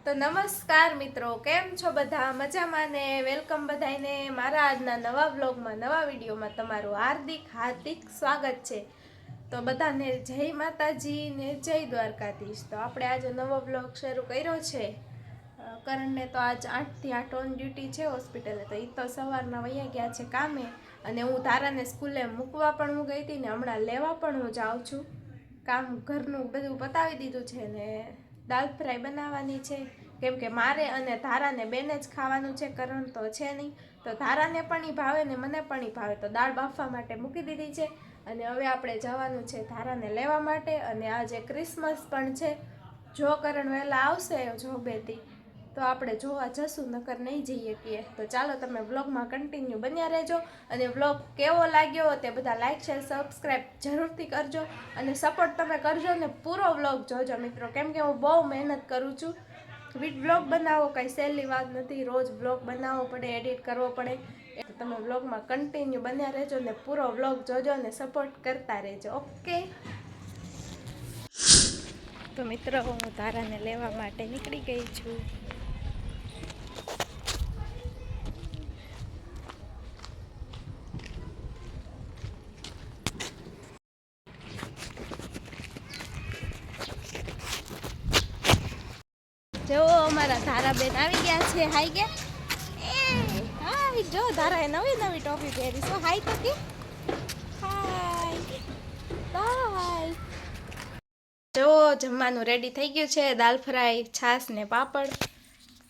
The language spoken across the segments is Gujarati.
તો નમસ્કાર મિત્રો, કેમ છો બધા? મજામાં ને? વેલકમ બધાને મારા આજના નવા વ્લોગમાં, નવા વિડીયોમાં તમારું હાર્દિક સ્વાગત છે. તો બધાને જય માતાજી ને જય દ્વારકાધીશ. તો આપણે આજે નવો વ્લોગ શરૂ કર્યો છે. કરણને તો આજ 8 થી 8 ઓન ડ્યુટી છે હોસ્પિટલે, તો એ તો સવારના વયા ગયા છે કામે. અને હું તારાને સ્કૂલે મૂકવા પણ હું ગઈ હતી ને હમણાં લેવા પણ હું જાઉં છું. કામ ઘરનું બધું પતાવી દીધું છે ને દાલ ફ્રાય બનાવવાની છે. કેમ કે મારે અને ધારાને બેને જ ખાવાનું છે, કરણ તો છે નહીં. તો ધારાને પણ એ ભાવે ને મને પણ એ ભાવે, તો દાળ બાફવા માટે મૂકી દીધી છે. અને હવે આપણે જવાનું છે ધારાને લેવા માટે. અને આજે ક્રિસમસ પણ છે. જો કરણ વહેલા આવશે જોબેથી તો આપણે જોવા જશું, નકર નહીં જઈએ કીએ. તો ચાલો તમે વ્લોગમાં કન્ટિન્યુ બન્યા રહેજો. અને વ્લોગ કેવો લાગ્યો તે બધા લાઈક શેર સબસ્ક્રાઈબ જરૂરથી કરજો. અને સપોર્ટ તમે કરજો ને પૂરો વ્લોગ જોજો મિત્રો, કેમ કે હું બહુ મહેનત કરું છું. વ્લોગ બનાવો કંઈ સહેલી વાત નથી, રોજ વ્લોગ બનાવવો પડે, એડિટ કરવો પડે. એટલે તમે વ્લોગમાં કન્ટિન્યુ બન્યા રહેજો ને પૂરો વ્લોગ જોજો ને સપોર્ટ કરતા રહેજો. ઓકે, તો મિત્રો હું તારાને લેવા માટે નીકળી ગઈ છું. જો અમારા ધારાબેન આવી ગયા છે. હાઈ ગયા. હાય, જો ધારાએ નવી ટોપી પહેરી. સો હાઈ તો કે હાય બાય. જો જમવાનું રેડી થઈ ગયું છે, દાલ ફ્રાય, છાશ ને પાપડ.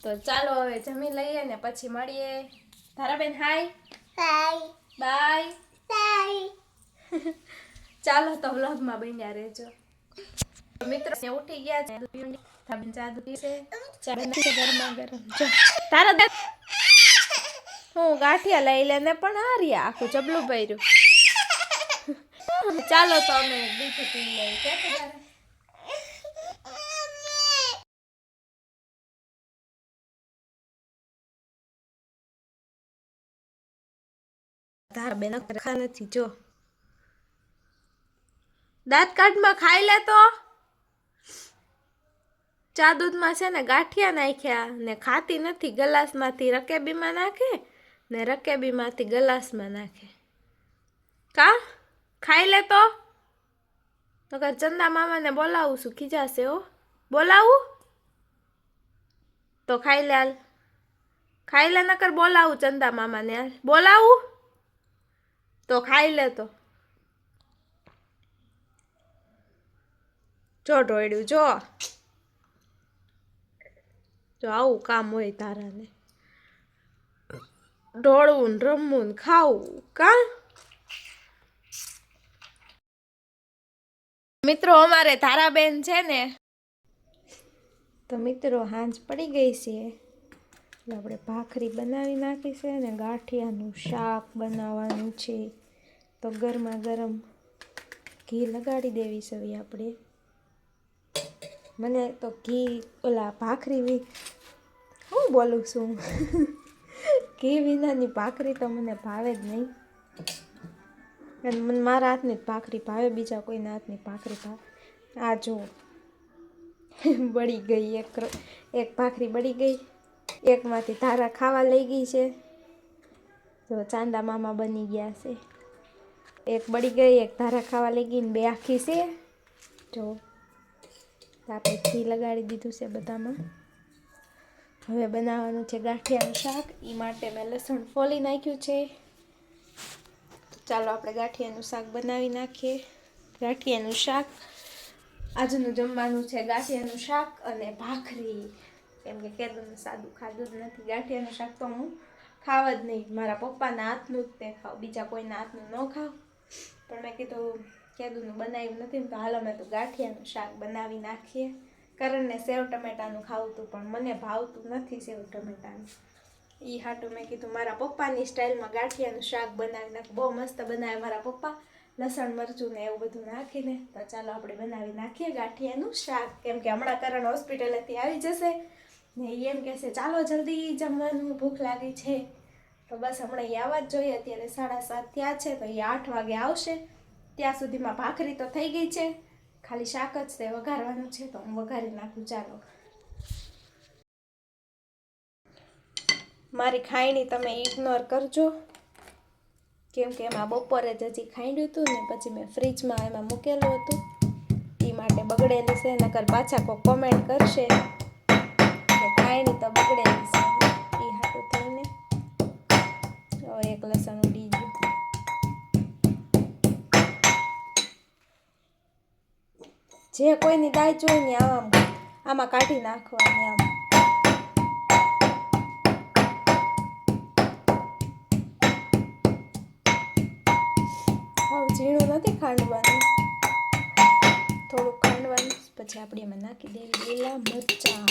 તો ચાલો હવે જમી લઈએ ને પછી મળીએ. ધારાબેન હાય હાય બાય બાય. ચાલો તો વ્લોગમાં બન્યા રહેજો. મિત્રો ઉઠી ગયા છે, ચા દૂધી છે, ચા બનાવી છે ગરમા ગરમ. જો તારા હું ગાંઠિયા લઈ લેને પણ હાર્યા આખું જબલું ભર્યું. ચાલો તો અમે બીજું પી લઈએ. કે તારા બેન ખા નથી. જો દાંત કાઢમાં ખાઈ લે તો. ચા દૂધમાં છે ને ગાંઠિયા નાખ્યા ને ખાતી નથી. ગલાસમાંથી રકેબીમાં નાખે ને રકેબીમાંથી ગલાસમાં નાખે. કા ખાઈ લે તો. નકર ચંદા મામાને બોલાવું છું, ખીજાશે હો. બોલાવું તો ખાઈ લે. હાલ ખાઈ લે, નકર બોલાવું ચંદા મામાને. હાલ બોલાવું તો ખાઈ લે. તો જો ઢોળ્યું. જો આવું કામ હોય તારાને, ઢોળવું ને રમવું ને ખાવું. કા મિત્રો અમારે ધારાબેન છે ને, તો મિત્રો હાંજ પડી ગઈ છે. એટલે આપણે ભાખરી બનાવી નાખી છે ને ગાંઠિયાનું શાક બનાવવાનું છે. તો ગરમા ગરમ ઘી લગાડી દેવી છે આપણે. મને તો ઘી ઓલા ભાખરી હું બોલું છું ઘી વિનાની ભાખરી તો મને ભાવે જ નહીં. અને મને મારા હાથની જ ભાખરી ભાવે, બીજા કોઈના હાથની ભાખરી ભાવે. આ જો બળી ગઈ, એક ભાખરી બળી ગઈ. એકમાંથી ધારા ખાવા લઈ ગઈ છે. તો ચાંદા મામા બની ગયા છે. એક બળી ગઈ, એક ધારા ખાવા લઈ ગઈ ને બે આખી છે. જો આપણે ઘી લગાડી દીધું છે બધામાં. હવે બનાવવાનું છે ગાંઠિયાનું શાક. એ માટે મેં લસણ ફોલી નાખ્યું છે. ચાલો આપણે ગાંઠિયાનું શાક બનાવી નાખીએ. ગાંઠિયાનું શાક આજનું જમવાનું છે, ગાંઠિયાનું શાક અને ભાખરી. કેમ કે કેદુનું સાદું ખાધું જ નથી. ગાંઠિયાનું શાક તો હું ખાવ જ નહીં. મારા પપ્પાના હાથનું જ તે ખાવ, બીજા કોઈના હાથનું ન ખાવ. પણ મેં કીધું કેદુનું બનાવ્યું નથી ને, તો હાલો મેં તો ગાંઠિયાનું શાક બનાવી નાખીએ. કરણને સેવ ટમેટાનું ખાવું હતું પણ મને ભાવતું નથી સેવ ટમેટાનું. એ હાટું મેં કીધું મારા પપ્પાની સ્ટાઇલમાં ગાંઠિયાનું શાક બનાવી નાખું. બહુ મસ્ત બનાવે મારા પપ્પા, લસણ મરચું ને એવું બધું નાખીને. તો ચાલો આપણે બનાવી નાખીએ ગાંઠિયાનું શાક. કેમ કે હમણાં કરણ હોસ્પિટલેથી આવી જશે ને એમ કહેશે ચાલો જલ્દી જમવાનું, ભૂખ લાગી છે. તો બસ હમણાં એ આવવા જ જોઈએ. અત્યારે 7:30 થયા છે, તો એ 8 વાગે આવશે. ત્યાં સુધીમાં ભાખરી તો થઈ ગઈ છે, ખાલી શાક જ તે વઘારવાનું છે. તો હું વઘારી નાખું. ચાલો મારી ખાયણી તમે ઇગ્નોર કરજો, કેમ કે એમાં બપોરે જ હજી ખાંડ્યું હતું ને પછી મેં ફ્રીજમાં એમાં મૂકેલું હતું, એ માટે બગડેલી છે. નકર પાછા કોઈ કોમેન્ટ કરશે કે ખાયણી તો બગડેલી છે, એ હાટું થઈને એક લસણ ઉડી ગયું. જે કોઈની દાળ જોઈ ને આમાં કાઢી નાખવાની આમ. ઝીણું નથી ખાંડવાનું, થોડુંક ખાંડવાનું. પછી આપણે એમાં નાખી દેવી લીલા મરચાં.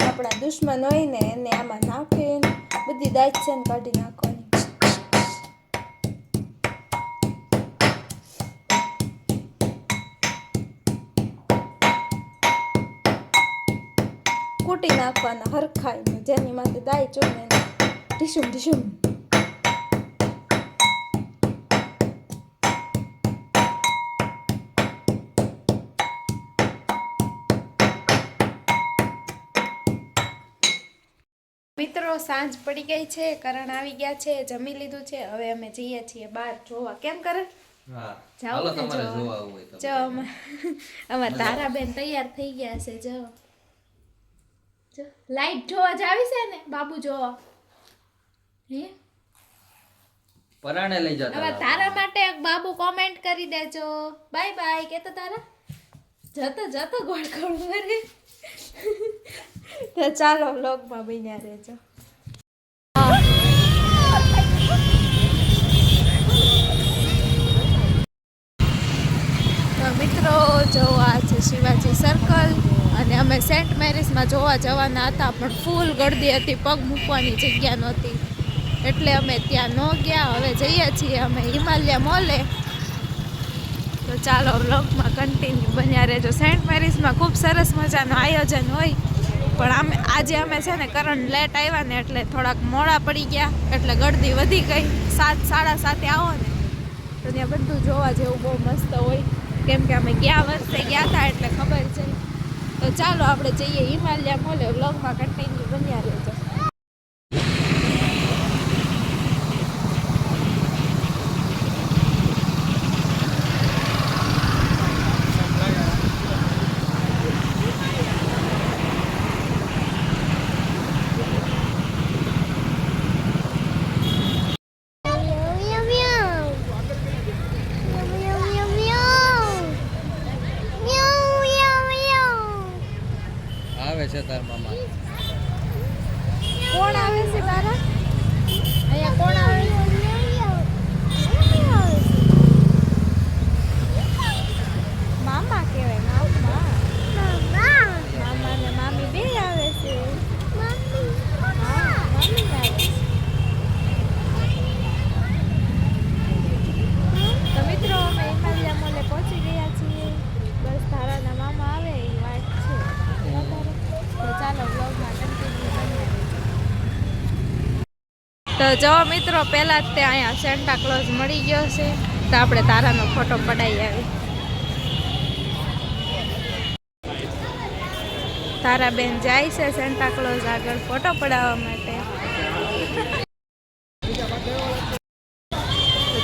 આપણા દુશ્મન હોય ને એને આમાં નાખીને બધી દાળ છે ને કાઢી નાખવાની. કૂટી નાખવાના હરખાઈને, જેની માથે દાળ ચોને ઢીશુમ ઢીશુમ. મિત્રો સાંજ પડી ગઈ છે, કરણ આવી ગયા છે, જમી લીધું છે. હવે અમે જઈએ છીએ બહાર જોવા. કેમ કરણ? જો અમારા તારાબેન તૈયાર થઈ ગયા છે. જો લાઈટ જોવા જ આવી છે ને બાબુ, જોવા હે પરાણે લઈ જતા. હવે તારા માટે એક બાબુ કોમેન્ટ કરી દેજો. બાય બાય કેતો તારા જતો ગોળ ગોળ કરે. તો ચાલો વ્લોગમાં બન્યા રહેજો. તો મિત્રો જો આ છે શિવાજી સર્કલ, અને અમે સેન્ટ મેરીઝમાં જોવા જવાના હતા પણ ફૂલ ગળદી હતી, પગ મૂકવાની જગ્યા નહોતી એટલે અમે ત્યાં ન ગયા. હવે જઈએ છીએ અમે હિમાલય મોલે. તો ચાલો વ્લોગમાં કન્ટિન્યુ બન્યા રહેજો. સેન્ટ મેરીઝમાં ખૂબ સરસ મજાનું આયોજન હોય, પણ આજે અમે છે ને કરણ લેટ આવ્યા ને એટલે થોડાક મોડા પડી ગયા, એટલે ગળદી વધી ગઈ. 7, 7:30 આવો ને તો ત્યાં બધું જોવા જેવું બહુ મસ્ત હોય, કેમ કે અમે ગયા વર્ષે ગયા હતા એટલે ખબર છે. તો ચાલો આપણે જઈએ હિમાલય મોલે. વ્લોગમાં કન્ટિન્યુ બન્યા રહેજો. છે તાર મામા. કોણ આવે છે તારા? અહીંયા કોણ આવે છે? મામા કહેવાય. મામા ને મામી બે આવે છે. મામી આવે છે. તો મિત્રો અમે હિમાલય મોલે પહોંચી ગયા છીએ. બસ તારાના મામા આવે એ વાત છે. તો ચાલો વ્લોગમાં કન્ટિન્યુ બન્યા રહેજો. તો જો મિત્રો પહેલા જ તે અહીંયા સેન્ટા ક્લોઝ મળી ગયો છે, તો આપણે તારાનો ફોટો પડાવી આવી. તારાબેન જાય છે સેન્ટા ક્લોઝ આગળ ફોટો પડાવવા માટે.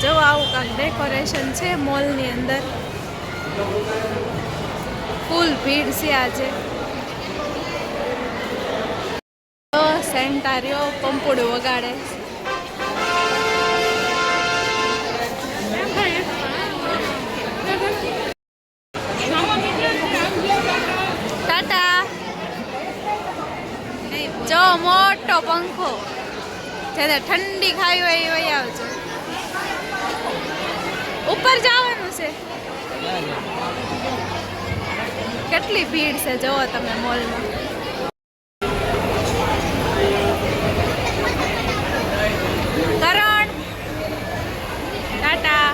જો આવું કાંઈક ડેકોરેશન છે મોલની અંદર. ફૂલ ભીડ છે આજે. સેન્ટા રહ્યો પંપુડું વગાડે. ટાટા. જો મોટો પંખો જેને ઠંડી ખાવી હોય એ વહી આવજો. ઉપર જવાનું છે. કેટલી ભીડ છે જોવો તમે મોલમાં. કરણ ટાટા.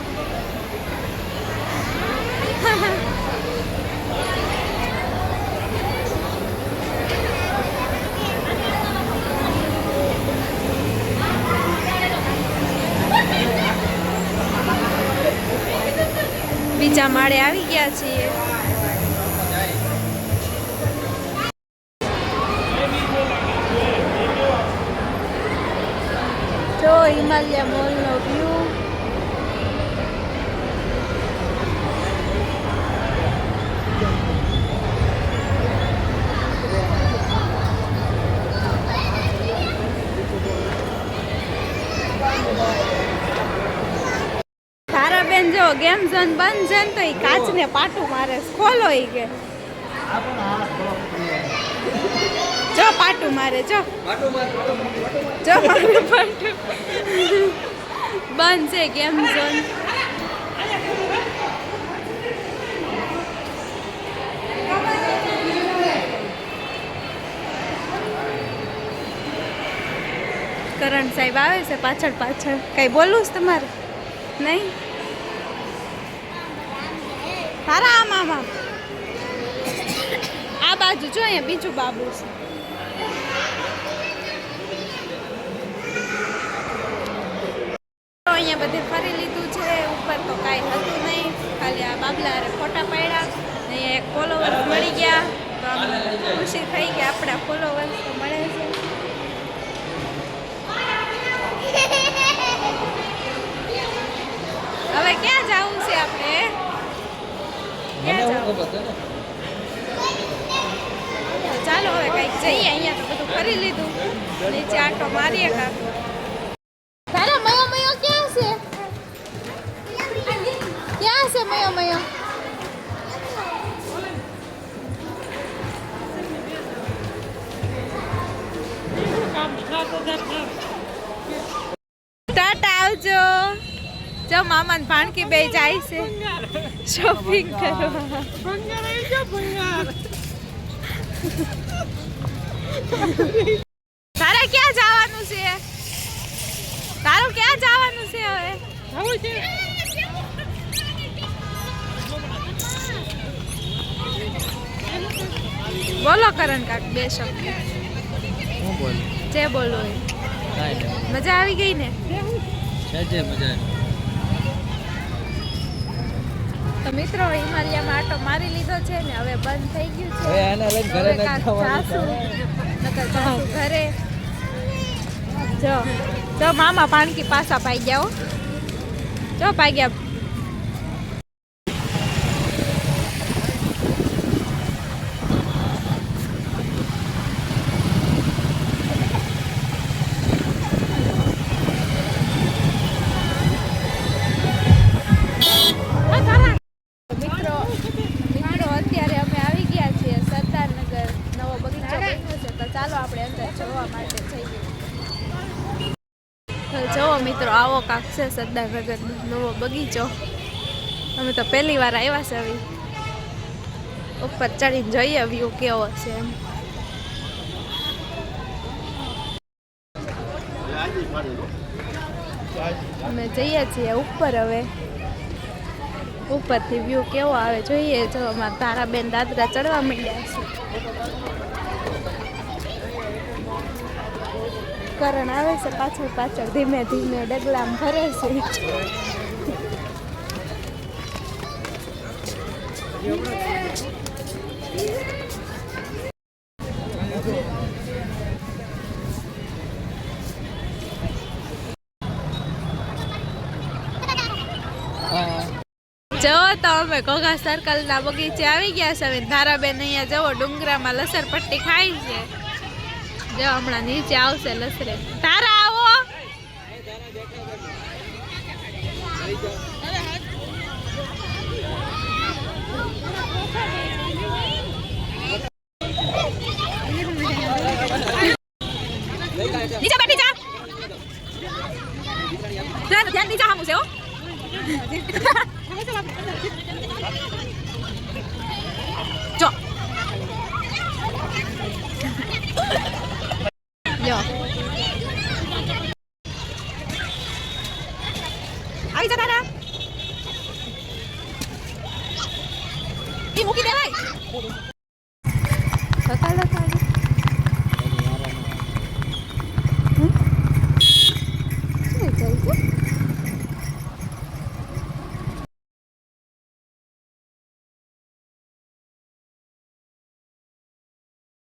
બીજા માળે આવી ગયા છીએ. જો હિમાલય મોલનો વ્યૂ. તારાબેન જો ગેમ ઝોન બંધ છે ને તો એ કાચને પાટું મારે છે. ખોલો ઈ કે જો પાટું મારે જો જો મારું પાટું બંધ છે ગેમ ઝોન. કરણ સાહેબ આવે છે પાછળ પાછળ. કઈ બોલવું છે તમારે? નહીં તારા આમ આમ આમ આ બાજુ જો અહીંયા બીજું બાબુ છે. અહીંયા બધે ફરી લીધું છે. ઉપર તો કાંઈ હતું નહીં, ખાલી આ બાબલા ફોટા પાડ્યા. અહીંયા એક ફોલોવર્સ મળી ગયા તો આમ ખુશી થઈ કે આપણા ફોલોવર્સ તો મળે છે. હવે ક્યાં જવું છે આપણે? ક્યાં જવું? તો ચાલો હવે કંઈક જઈએ. અહીંયા તો બધું કરી લીધું. નીચે આટો મારીએ કાક. તારા મયો મયો ક્યાં છે? ક્યાં છે મયો મયો? ટાટા આવજો. જો મામા ને ભાણકી બે જાય છે શોપિંગ કરવા. તારે ક્યાં જવાનું છે? તારું ક્યાં જવાનું છે હવે? બોલો કરણ કાક બે શબ્દ. હું બોલ જે બોલવું હોય. કાંઈ મજા આવી ગઈ ને? છે મજા. તો મિત્રો હિમાલયમાં આટો મારી લીધો છે ને હવે બંધ થઈ ગયું છે. હવે આના લઈને ઘરે હવે કાંઈક જાશું. નકર જાશું ઘરે. જો મામા પાણકી પાસા પાઈ ગયા હો. જો પાઈ ગયા. જુઓ મિત્રો આવો કાક છે સરદારનગર નવો બગીચો. અમે તો પહેલી વાર આવ્યા છે. હવે ઉપર ચડીને જોઈએ વ્યૂ કેવો છે એમ. અમે જઈએ છીએ ઉપર. હવે ઉપરથી વ્યૂ કેવો આવે જોઈએ. જો અમારા તારાબેન દાદરા ચડવા માંડ્યા છે. કરણ આવે છે પાછળ પાછળ ધીમે ધીમે ડગલામ ભરે છે. જો તો અમે ઘોઘા સર્કલ ના બગીચે આવી ગયા છે. હવે તારાબેન અહીંયા જવો ડુંગરામાં લસર પટ્ટી ખાઈ છે. જો હમણાં નીચે આવશે લસરે. તારા આવો.